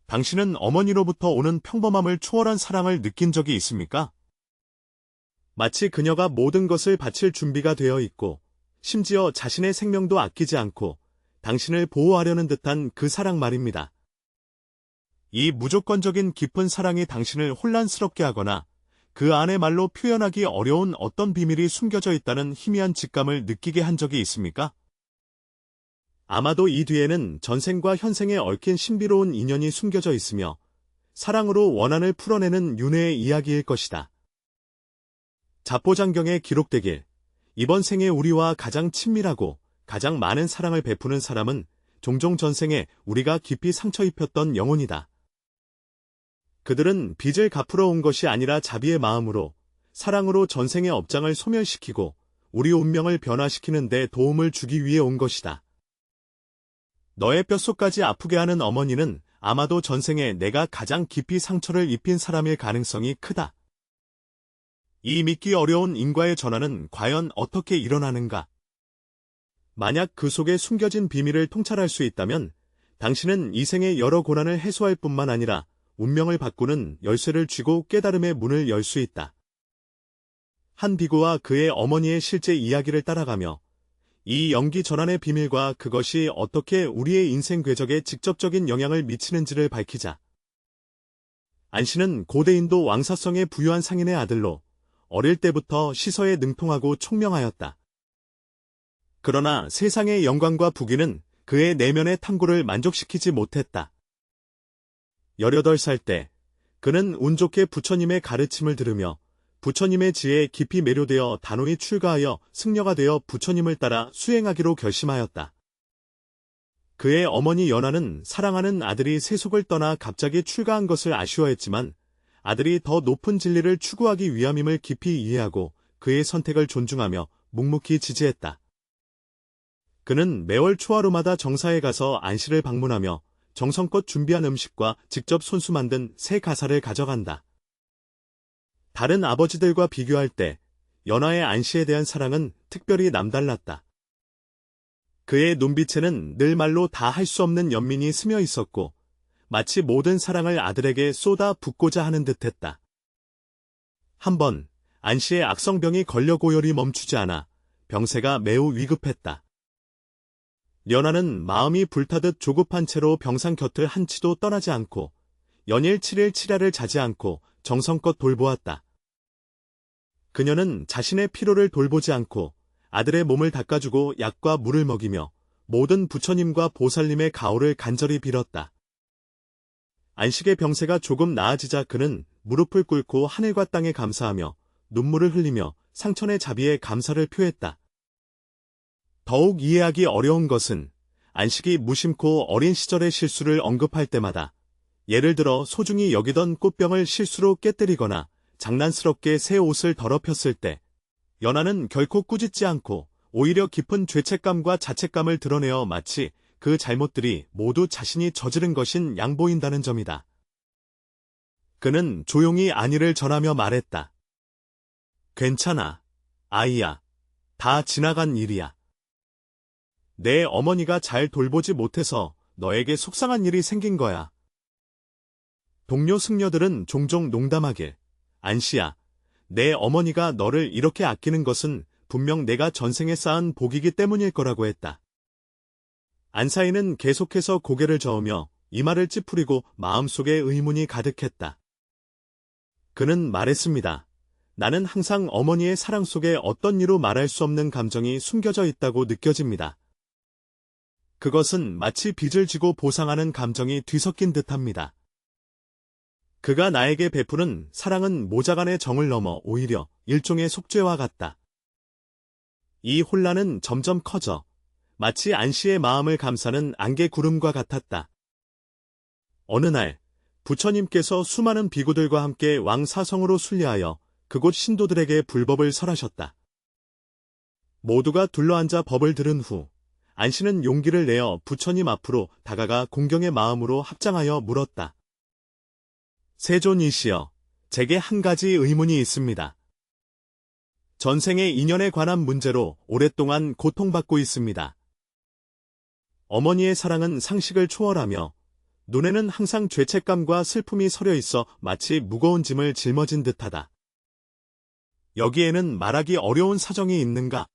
당신은 어머니로부터 오는 평범함을 초월한 사랑을 느낀 적이 있습니까? 마치 그녀가 모든 것을 바칠 준비가 되어 있고, 심지어 자신의 생명도 아끼지 않고 당신을 보호하려는 듯한 그 사랑 말입니다. 이 무조건적인 깊은 사랑이 당신을 혼란스럽게 하거나 그 안에 말로 표현하기 어려운 어떤 비밀이 숨겨져 있다는 희미한 직감을 느끼게 한 적이 있습니까? 아마도 이 뒤에는 전생과 현생에 얽힌 신비로운 인연이 숨겨져 있으며 사랑으로 원한을 풀어내는 윤회의 이야기일 것이다. 자포장경에 기록되길 이번 생에 우리와 가장 친밀하고 가장 많은 사랑을 베푸는 사람은 종종 전생에 우리가 깊이 상처 입혔던 영혼이다. 그들은 빚을 갚으러 온 것이 아니라 자비의 마음으로 사랑으로 전생의 업장을 소멸시키고 우리 운명을 변화시키는 데 도움을 주기 위해 온 것이다. 너의 뼛속까지 아프게 하는 어머니는 아마도 전생에 내가 가장 깊이 상처를 입힌 사람일 가능성이 크다. 이 믿기 어려운 인과의 전환은 과연 어떻게 일어나는가? 만약 그 속에 숨겨진 비밀을 통찰할 수 있다면 당신은 이 생의 여러 고난을 해소할 뿐만 아니라 운명을 바꾸는 열쇠를 쥐고 깨달음의 문을 열 수 있다. 한 비구와 그의 어머니의 실제 이야기를 따라가며 이 연기 전환의 비밀과 그것이 어떻게 우리의 인생 궤적에 직접적인 영향을 미치는지를 밝히자. 안씨는 고대 인도 왕사성의 부유한 상인의 아들로 어릴 때부터 시서에 능통하고 총명하였다. 그러나 세상의 영광과 부귀는 그의 내면의 탐구를 만족시키지 못했다. 18살 때 그는 운 좋게 부처님의 가르침을 들으며 부처님의 지혜에 깊이 매료되어 단호히 출가하여 승려가 되어 부처님을 따라 수행하기로 결심하였다. 그의 어머니 연화는 사랑하는 아들이 세속을 떠나 갑자기 출가한 것을 아쉬워했지만 아들이 더 높은 진리를 추구하기 위함임을 깊이 이해하고 그의 선택을 존중하며 묵묵히 지지했다. 그는 매월 초하루마다 정사에 가서 안씨를 방문하며 정성껏 준비한 음식과 직접 손수 만든 새 가사를 가져간다. 다른 아버지들과 비교할 때 연화의 안씨에 대한 사랑은 특별히 남달랐다. 그의 눈빛에는 늘 말로 다 할 수 없는 연민이 스며 있었고 마치 모든 사랑을 아들에게 쏟아 붓고자 하는 듯했다. 한번 안씨의 악성병이 걸려 고열이 멈추지 않아 병세가 매우 위급했다. 연화는 마음이 불타듯 조급한 채로 병상 곁을 한치도 떠나지 않고 연일 7일 7야를 자지 않고 정성껏 돌보았다. 그녀는 자신의 피로를 돌보지 않고 아들의 몸을 닦아주고 약과 물을 먹이며 모든 부처님과 보살님의 가호를 간절히 빌었다. 안식의 병세가 조금 나아지자 그는 무릎을 꿇고 하늘과 땅에 감사하며 눈물을 흘리며 상천의 자비에 감사를 표했다. 더욱 이해하기 어려운 것은 안식이 무심코 어린 시절의 실수를 언급할 때마다 예를 들어 소중히 여기던 꽃병을 실수로 깨뜨리거나 장난스럽게 새 옷을 더럽혔을 때 연화는 결코 꾸짖지 않고 오히려 깊은 죄책감과 자책감을 드러내어 마치 그 잘못들이 모두 자신이 저지른 것인 양보인다는 점이다. 그는 조용히 안위를 전하며 말했다. 괜찮아, 아이야. 다 지나간 일이야. 내 어머니가 잘 돌보지 못해서 너에게 속상한 일이 생긴 거야. 동료 승려들은 종종 농담하길, 안씨야, 내 어머니가 너를 이렇게 아끼는 것은 분명 내가 전생에 쌓은 복이기 때문일 거라고 했다. 안사이는 계속해서 고개를 저으며 이마를 찌푸리고 마음속에 의문이 가득했다. 그는 말했습니다. 나는 항상 어머니의 사랑 속에 어떤 이로 말할 수 없는 감정이 숨겨져 있다고 느껴집니다. 그것은 마치 빚을 지고 보상하는 감정이 뒤섞인 듯합니다. 그가 나에게 베푸는 사랑은 모자간의 정을 넘어 오히려 일종의 속죄와 같다. 이 혼란은 점점 커져 마치 안씨의 마음을 감싸는 안개 구름과 같았다. 어느 날 부처님께서 수많은 비구들과 함께 왕사성으로 순례하여 그곳 신도들에게 불법을 설하셨다. 모두가 둘러앉아 법을 들은 후 안씨는 용기를 내어 부처님 앞으로 다가가 공경의 마음으로 합장하여 물었다. 세존이시여, 제게 한 가지 의문이 있습니다. 전생의 인연에 관한 문제로 오랫동안 고통받고 있습니다. 어머니의 사랑은 상식을 초월하며 눈에는 항상 죄책감과 슬픔이 서려 있어 마치 무거운 짐을 짊어진 듯하다. 여기에는 말하기 어려운 사정이 있는가?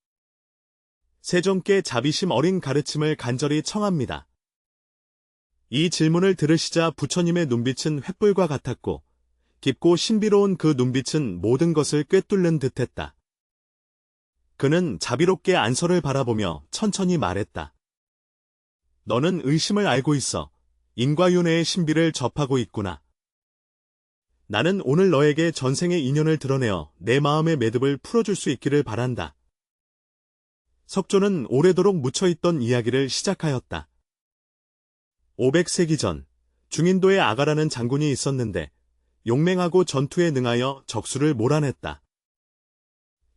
세종께 자비심 어린 가르침을 간절히 청합니다. 이 질문을 들으시자 부처님의 눈빛은 횃불과 같았고 깊고 신비로운 그 눈빛은 모든 것을 꿰뚫는 듯했다. 그는 자비롭게 안서를 바라보며 천천히 말했다. 너는 의심을 알고 있어. 인과윤회의 신비를 접하고 있구나. 나는 오늘 너에게 전생의 인연을 드러내어 내 마음의 매듭을 풀어줄 수 있기를 바란다. 석조는 오래도록 묻혀있던 이야기를 시작하였다. 500세기 전 중인도에 아가라는 장군이 있었는데 용맹하고 전투에 능하여 적수를 몰아냈다.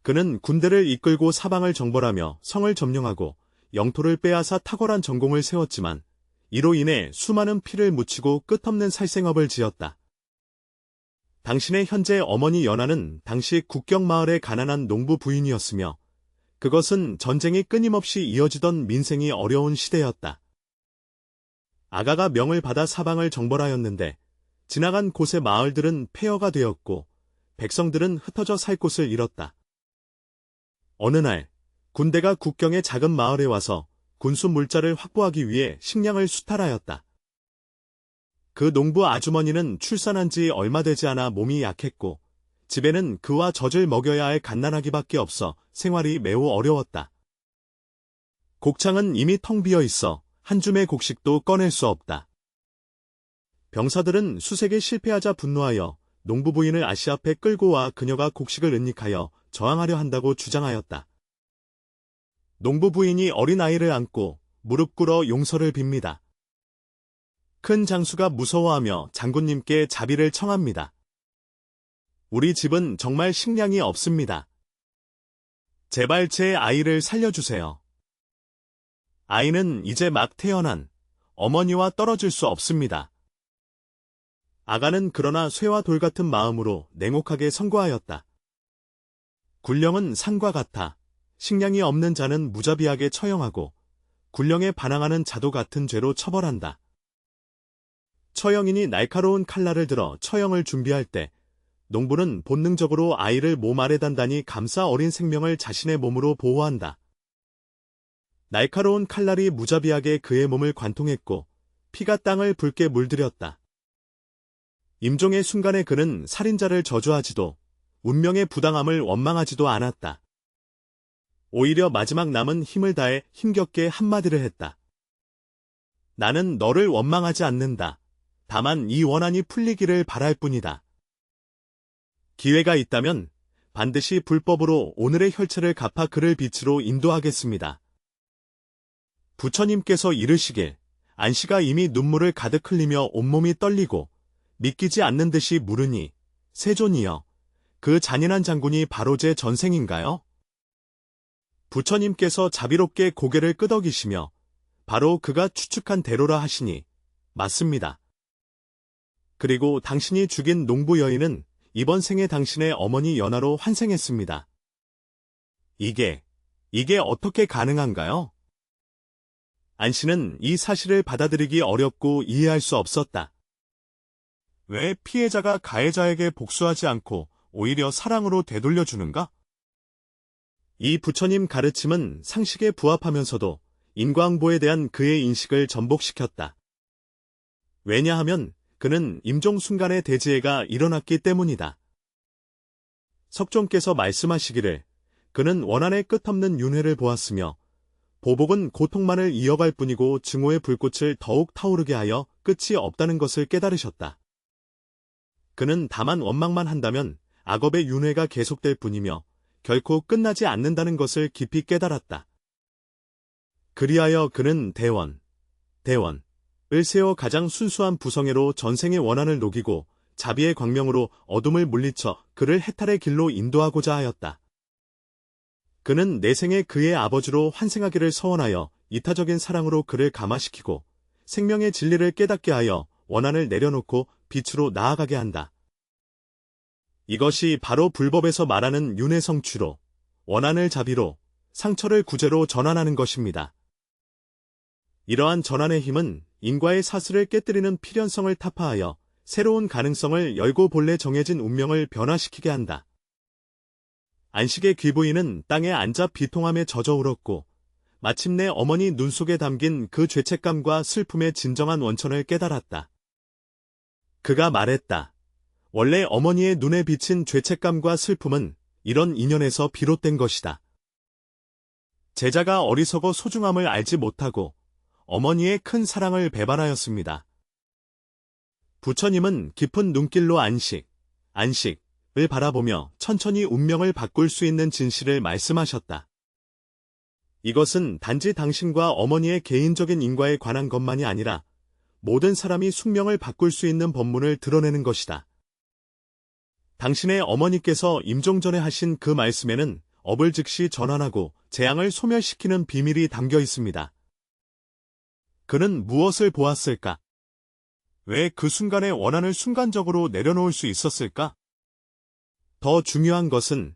그는 군대를 이끌고 사방을 정벌하며 성을 점령하고 영토를 빼앗아 탁월한 전공을 세웠지만 이로 인해 수많은 피를 묻히고 끝없는 살생업을 지었다. 당신의 현재 어머니 연하는 당시 국경마을의 가난한 농부 부인이었으며 그것은 전쟁이 끊임없이 이어지던 민생이 어려운 시대였다. 아가가 명을 받아 사방을 정벌하였는데 지나간 곳의 마을들은 폐허가 되었고 백성들은 흩어져 살 곳을 잃었다. 어느 날 군대가 국경의 작은 마을에 와서 군수 물자를 확보하기 위해 식량을 수탈하였다. 그 농부 아주머니는 출산한 지 얼마 되지 않아 몸이 약했고 집에는 그와 젖을 먹여야 할 갓난아기밖에 없어 생활이 매우 어려웠다. 곡창은 이미 텅 비어 있어 한 줌의 곡식도 꺼낼 수 없다. 병사들은 수색에 실패하자 분노하여 농부 부인을 아시 앞에 끌고 와 그녀가 곡식을 은닉하여 저항하려 한다고 주장하였다. 농부 부인이 어린 아이를 안고 무릎 꿇어 용서를 빕니다. 큰 장수가 무서워하며 장군님께 자비를 청합니다. 우리 집은 정말 식량이 없습니다. 제발 제 아이를 살려주세요. 아이는 이제 막 태어난 어머니와 떨어질 수 없습니다. 아가는 그러나 쇠와 돌 같은 마음으로 냉혹하게 선고하였다. 군령은 산과 같아 식량이 없는 자는 무자비하게 처형하고 군령에 반항하는 자도 같은 죄로 처벌한다. 처형인이 날카로운 칼날을 들어 처형을 준비할 때 농부는 본능적으로 아이를 몸 아래 단단히 감싸 어린 생명을 자신의 몸으로 보호한다. 날카로운 칼날이 무자비하게 그의 몸을 관통했고 피가 땅을 붉게 물들였다. 임종의 순간에 그는 살인자를 저주하지도 운명의 부당함을 원망하지도 않았다. 오히려 마지막 남은 힘을 다해 힘겹게 한마디를 했다. 나는 너를 원망하지 않는다. 다만 이 원한이 풀리기를 바랄 뿐이다. 기회가 있다면 반드시 불법으로 오늘의 혈체를 갚아 그를 빛으로 인도하겠습니다. 부처님께서 이르시길 안씨가 이미 눈물을 가득 흘리며 온몸이 떨리고 믿기지 않는 듯이 물으니 세존이여, 그 잔인한 장군이 바로 제 전생인가요? 부처님께서 자비롭게 고개를 끄덕이시며 바로 그가 추측한 대로라 하시니 맞습니다. 그리고 당신이 죽인 농부 여인은 이번 생에 당신의 어머니 연하로 환생했습니다. 이게 어떻게 가능한가요? 안씨는 이 사실을 받아들이기 어렵고 이해할 수 없었다. 왜 피해자가 가해자에게 복수하지 않고 오히려 사랑으로 되돌려주는가? 이 부처님 가르침은 상식에 부합하면서도 인과응보에 대한 그의 인식을 전복시켰다. 왜냐하면 그는 임종 순간의 대지혜가 일어났기 때문이다. 석종께서 말씀하시기를 그는 원한의 끝없는 윤회를 보았으며 보복은 고통만을 이어갈 뿐이고 증오의 불꽃을 더욱 타오르게 하여 끝이 없다는 것을 깨달으셨다. 그는 다만 원망만 한다면 악업의 윤회가 계속될 뿐이며 결코 끝나지 않는다는 것을 깊이 깨달았다. 그리하여 그는 대원을 세워 가장 순수한 부성애로 전생의 원한을 녹이고 자비의 광명으로 어둠을 물리쳐 그를 해탈의 길로 인도하고자 하였다. 그는 내생에 그의 아버지로 환생하기를 서원하여 이타적인 사랑으로 그를 감화시키고 생명의 진리를 깨닫게 하여 원한을 내려놓고 빛으로 나아가게 한다. 이것이 바로 불법에서 말하는 윤회 성취로 원한을 자비로 상처를 구제로 전환하는 것입니다. 이러한 전환의 힘은 인과의 사슬을 깨뜨리는 필연성을 타파하여 새로운 가능성을 열고 본래 정해진 운명을 변화시키게 한다. 안식의 귀부인은 땅에 앉아 비통함에 젖어 울었고 마침내 어머니 눈 속에 담긴 그 죄책감과 슬픔의 진정한 원천을 깨달았다. 그가 말했다. 원래 어머니의 눈에 비친 죄책감과 슬픔은 이런 인연에서 비롯된 것이다. 제자가 어리석어 소중함을 알지 못하고 어머니의 큰 사랑을 배반하였습니다. 부처님은 깊은 눈길로 안식을 바라보며 천천히 운명을 바꿀 수 있는 진실을 말씀하셨다. 이것은 단지 당신과 어머니의 개인적인 인과에 관한 것만이 아니라 모든 사람이 숙명을 바꿀 수 있는 법문을 드러내는 것이다. 당신의 어머니께서 임종 전에 하신 그 말씀에는 업을 즉시 전환하고 재앙을 소멸시키는 비밀이 담겨 있습니다. 그는 무엇을 보았을까? 왜 그 순간의 원한을 순간적으로 내려놓을 수 있었을까? 더 중요한 것은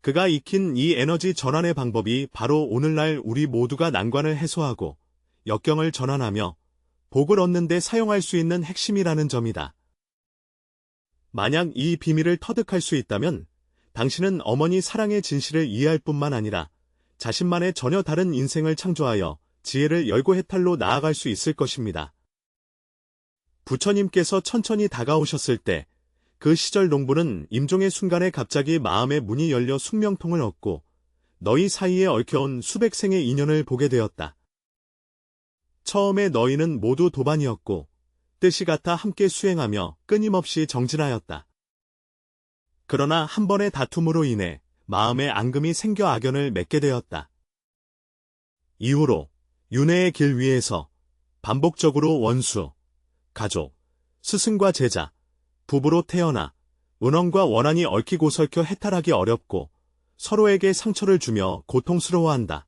그가 익힌 이 에너지 전환의 방법이 바로 오늘날 우리 모두가 난관을 해소하고 역경을 전환하며 복을 얻는 데 사용할 수 있는 핵심이라는 점이다. 만약 이 비밀을 터득할 수 있다면 당신은 어머니 사랑의 진실을 이해할 뿐만 아니라 자신만의 전혀 다른 인생을 창조하여 지혜를 열고 해탈로 나아갈 수 있을 것입니다. 부처님께서 천천히 다가오셨을 때 그 시절 농부는 임종의 순간에 갑자기 마음의 문이 열려 숙명통을 얻고 너희 사이에 얽혀온 수백 생의 인연을 보게 되었다. 처음에 너희는 모두 도반이었고 뜻이 같아 함께 수행하며 끊임없이 정진하였다. 그러나 한 번의 다툼으로 인해 마음의 앙금이 생겨 악연을 맺게 되었다. 이후로 윤회의 길 위에서 반복적으로 원수, 가족, 스승과 제자, 부부로 태어나 은원과 원한이 얽히고 설켜 해탈하기 어렵고 서로에게 상처를 주며 고통스러워한다.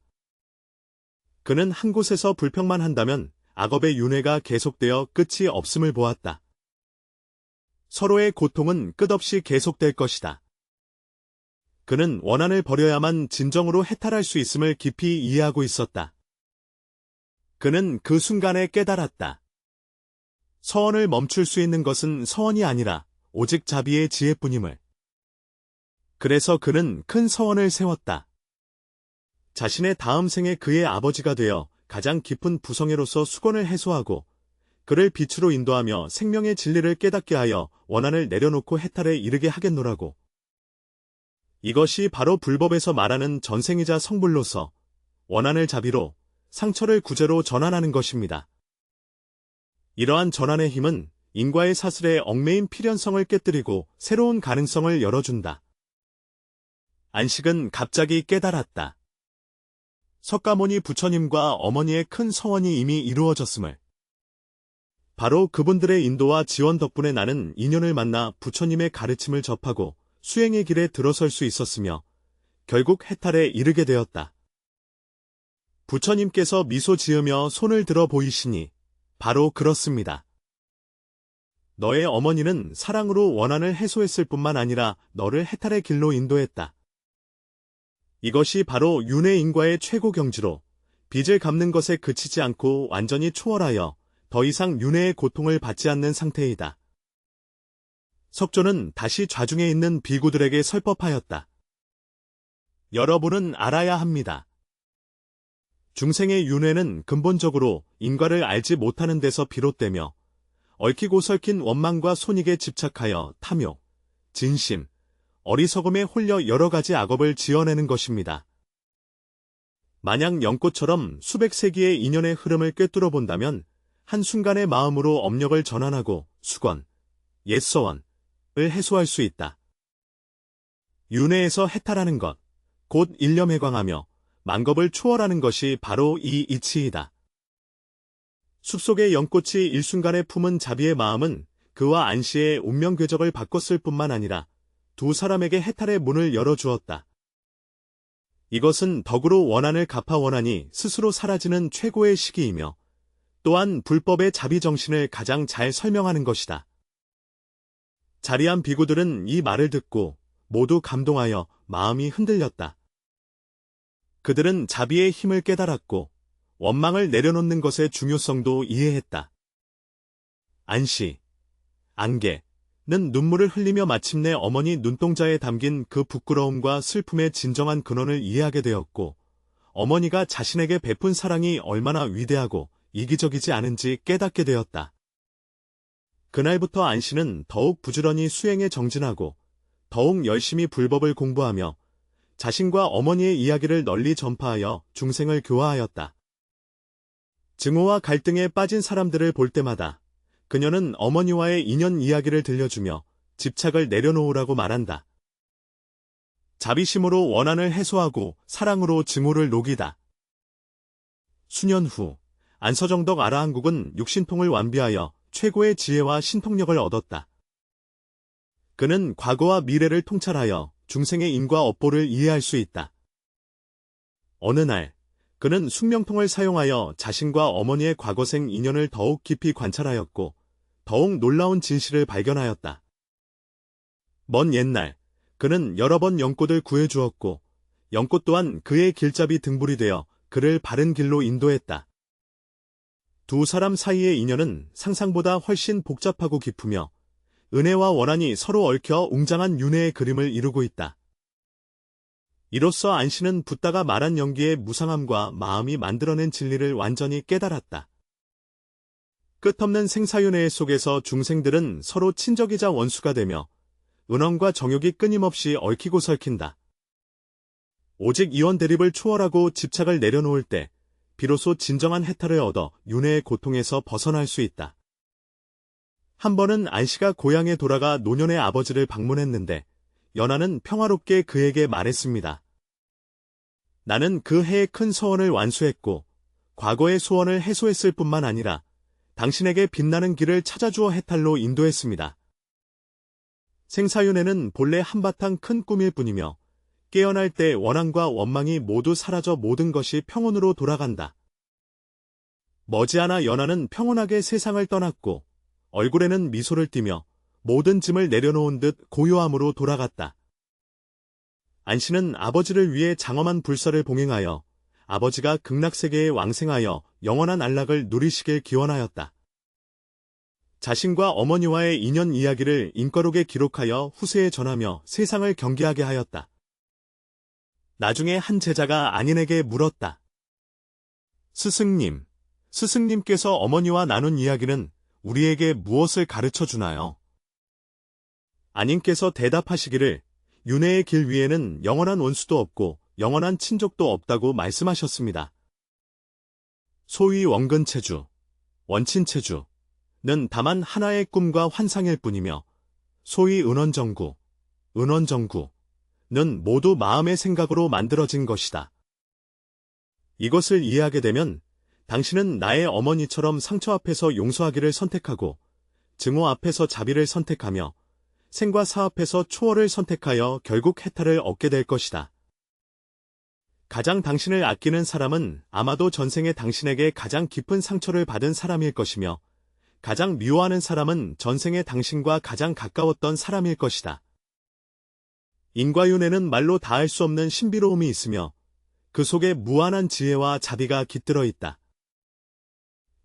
그는 한 곳에서 불평만 한다면 악업의 윤회가 계속되어 끝이 없음을 보았다. 서로의 고통은 끝없이 계속될 것이다. 그는 원한을 버려야만 진정으로 해탈할 수 있음을 깊이 이해하고 있었다. 그는 그 순간에 깨달았다. 서원을 멈출 수 있는 것은 서원이 아니라 오직 자비의 지혜뿐임을. 그래서 그는 큰 서원을 세웠다. 자신의 다음 생에 그의 아버지가 되어 가장 깊은 부성애로서 수건을 해소하고 그를 빛으로 인도하며 생명의 진리를 깨닫게 하여 원한을 내려놓고 해탈에 이르게 하겠노라고. 이것이 바로 불법에서 말하는 전생이자 성불로서 원한을 자비로, 상처를 구제로 전환하는 것입니다. 이러한 전환의 힘은 인과의 사슬에 얽매인 필연성을 깨뜨리고 새로운 가능성을 열어준다. 안식은 갑자기 깨달았다. 석가모니 부처님과 어머니의 큰 서원이 이미 이루어졌음을. 바로 그분들의 인도와 지원 덕분에 나는 인연을 만나 부처님의 가르침을 접하고 수행의 길에 들어설 수 있었으며 결국 해탈에 이르게 되었다. 부처님께서 미소 지으며 손을 들어 보이시니 바로 그렇습니다. 너의 어머니는 사랑으로 원한을 해소했을 뿐만 아니라 너를 해탈의 길로 인도했다. 이것이 바로 윤회 인과의 최고 경지로 빚을 갚는 것에 그치지 않고 완전히 초월하여 더 이상 윤회의 고통을 받지 않는 상태이다. 석조는 다시 좌중에 있는 비구들에게 설법하였다. 여러분은 알아야 합니다. 중생의 윤회는 근본적으로 인과를 알지 못하는 데서 비롯되며 얽히고 설킨 원망과 손익에 집착하여 탐욕, 진심, 어리석음에 홀려 여러 가지 악업을 지어내는 것입니다. 만약 연꽃처럼 수백 세기의 인연의 흐름을 꿰뚫어 본다면 한순간의 마음으로 업력을 전환하고 수건, 옛서원을 해소할 수 있다. 윤회에서 해탈하는 것, 곧 일념해광하며 만겁을 초월하는 것이 바로 이 이치이다. 숲속의 연꽃이 일순간에 품은 자비의 마음은 그와 안시의 운명 궤적을 바꿨을 뿐만 아니라 두 사람에게 해탈의 문을 열어주었다. 이것은 덕으로 원한을 갚아 원한이 스스로 사라지는 최고의 시기이며 또한 불법의 자비 정신을 가장 잘 설명하는 것이다. 자리한 비구들은 이 말을 듣고 모두 감동하여 마음이 흔들렸다. 그들은 자비의 힘을 깨달았고 원망을 내려놓는 것의 중요성도 이해했다. 안씨, 안개는 눈물을 흘리며 마침내 어머니 눈동자에 담긴 그 부끄러움과 슬픔의 진정한 근원을 이해하게 되었고, 어머니가 자신에게 베푼 사랑이 얼마나 위대하고 이기적이지 않은지 깨닫게 되었다. 그날부터 안씨는 더욱 부지런히 수행에 정진하고 더욱 열심히 불법을 공부하며 자신과 어머니의 이야기를 널리 전파하여 중생을 교화하였다. 증오와 갈등에 빠진 사람들을 볼 때마다 그녀는 어머니와의 인연 이야기를 들려주며 집착을 내려놓으라고 말한다. 자비심으로 원한을 해소하고 사랑으로 증오를 녹이다. 수년 후 안서정덕 아라한국은 육신통을 완비하여 최고의 지혜와 신통력을 얻었다. 그는 과거와 미래를 통찰하여 중생의 인과 업보를 이해할 수 있다. 어느 날 그는 숙명통을 사용하여 자신과 어머니의 과거생 인연을 더욱 깊이 관찰하였고 더욱 놀라운 진실을 발견하였다. 먼 옛날 그는 여러 번 연꽃을 구해주었고 연꽃 또한 그의 길잡이 등불이 되어 그를 바른 길로 인도했다. 두 사람 사이의 인연은 상상보다 훨씬 복잡하고 깊으며 은혜와 원한이 서로 얽혀 웅장한 윤회의 그림을 이루고 있다. 이로써 안씨는 붓다가 말한 연기의 무상함과 마음이 만들어낸 진리를 완전히 깨달았다. 끝없는 생사윤회 속에서 중생들은 서로 친적이자 원수가 되며 은원과 정욕이 끊임없이 얽히고 설킨다. 오직 이원 대립을 초월하고 집착을 내려놓을 때 비로소 진정한 해탈을 얻어 윤회의 고통에서 벗어날 수 있다. 한 번은 안씨가 고향에 돌아가 노년의 아버지를 방문했는데 연하는 평화롭게 그에게 말했습니다. 나는 그 해의 큰 소원을 완수했고 과거의 소원을 해소했을 뿐만 아니라 당신에게 빛나는 길을 찾아주어 해탈로 인도했습니다. 생사윤회는 본래 한바탕 큰 꿈일 뿐이며 깨어날 때 원한과 원망이 모두 사라져 모든 것이 평온으로 돌아간다. 머지않아 연하는 평온하게 세상을 떠났고 얼굴에는 미소를 띠며 모든 짐을 내려놓은 듯 고요함으로 돌아갔다. 안씨는 아버지를 위해 장엄한 불사를 봉행하여 아버지가 극락세계에 왕생하여 영원한 안락을 누리시길 기원하였다. 자신과 어머니와의 인연 이야기를 인과록에 기록하여 후세에 전하며 세상을 경계하게 하였다. 나중에 한 제자가 안인에게 물었다. 스승님께서 어머니와 나눈 이야기는 우리에게 무엇을 가르쳐 주나요? 안인께서 대답하시기를 윤회의 길 위에는 영원한 원수도 없고 영원한 친족도 없다고 말씀하셨습니다. 소위 원근체주, 원친체주는 다만 하나의 꿈과 환상일 뿐이며 소위 은원정구는 모두 마음의 생각으로 만들어진 것이다. 이것을 이해하게 되면 당신은 나의 어머니처럼 상처 앞에서 용서하기를 선택하고 증오 앞에서 자비를 선택하며 생과 사 앞에서 초월을 선택하여 결국 해탈을 얻게 될 것이다. 가장 당신을 아끼는 사람은 아마도 전생에 당신에게 가장 깊은 상처를 받은 사람일 것이며 가장 미워하는 사람은 전생에 당신과 가장 가까웠던 사람일 것이다. 인과윤회는 말로 다할 수 없는 신비로움이 있으며 그 속에 무한한 지혜와 자비가 깃들어 있다.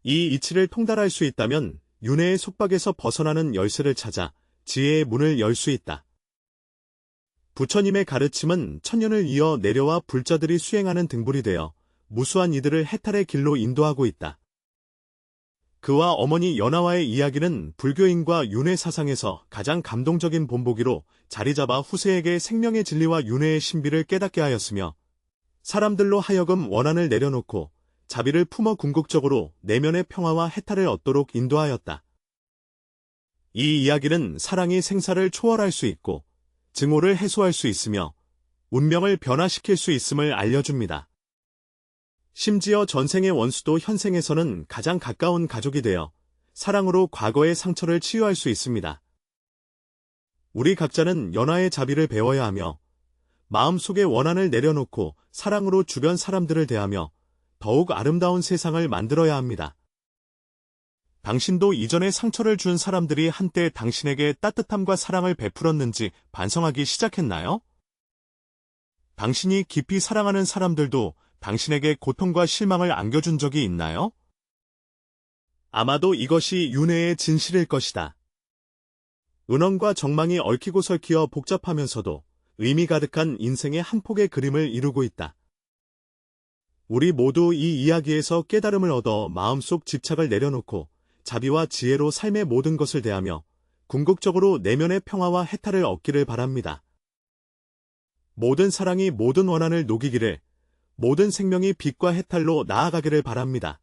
이 이치를 통달할 수 있다면 윤회의 속박에서 벗어나는 열쇠를 찾아 지혜의 문을 열 수 있다. 부처님의 가르침은 천년을 이어 내려와 불자들이 수행하는 등불이 되어 무수한 이들을 해탈의 길로 인도하고 있다. 그와 어머니 연하와의 이야기는 불교인과 윤회 사상에서 가장 감동적인 본보기로 자리잡아 후세에게 생명의 진리와 윤회의 신비를 깨닫게 하였으며 사람들로 하여금 원한을 내려놓고 자비를 품어 궁극적으로 내면의 평화와 해탈을 얻도록 인도하였다. 이 이야기는 사랑이 생사를 초월할 수 있고 증오를 해소할 수 있으며 운명을 변화시킬 수 있음을 알려줍니다. 심지어 전생의 원수도 현생에서는 가장 가까운 가족이 되어 사랑으로 과거의 상처를 치유할 수 있습니다. 우리 각자는 연하의 자비를 배워야 하며 마음속의 원한을 내려놓고 사랑으로 주변 사람들을 대하며 더욱 아름다운 세상을 만들어야 합니다. 당신도 이전에 상처를 준 사람들이 한때 당신에게 따뜻함과 사랑을 베풀었는지 반성하기 시작했나요? 당신이 깊이 사랑하는 사람들도 당신에게 고통과 실망을 안겨준 적이 있나요? 아마도 이것이 윤회의 진실일 것이다. 은원과 정망이 얽히고 설키어 복잡하면서도 의미 가득한 인생의 한 폭의 그림을 이루고 있다. 우리 모두 이 이야기에서 깨달음을 얻어 마음속 집착을 내려놓고 자비와 지혜로 삶의 모든 것을 대하며 궁극적으로 내면의 평화와 해탈을 얻기를 바랍니다. 모든 사랑이 모든 원한을 녹이기를, 모든 생명이 빛과 해탈로 나아가기를 바랍니다.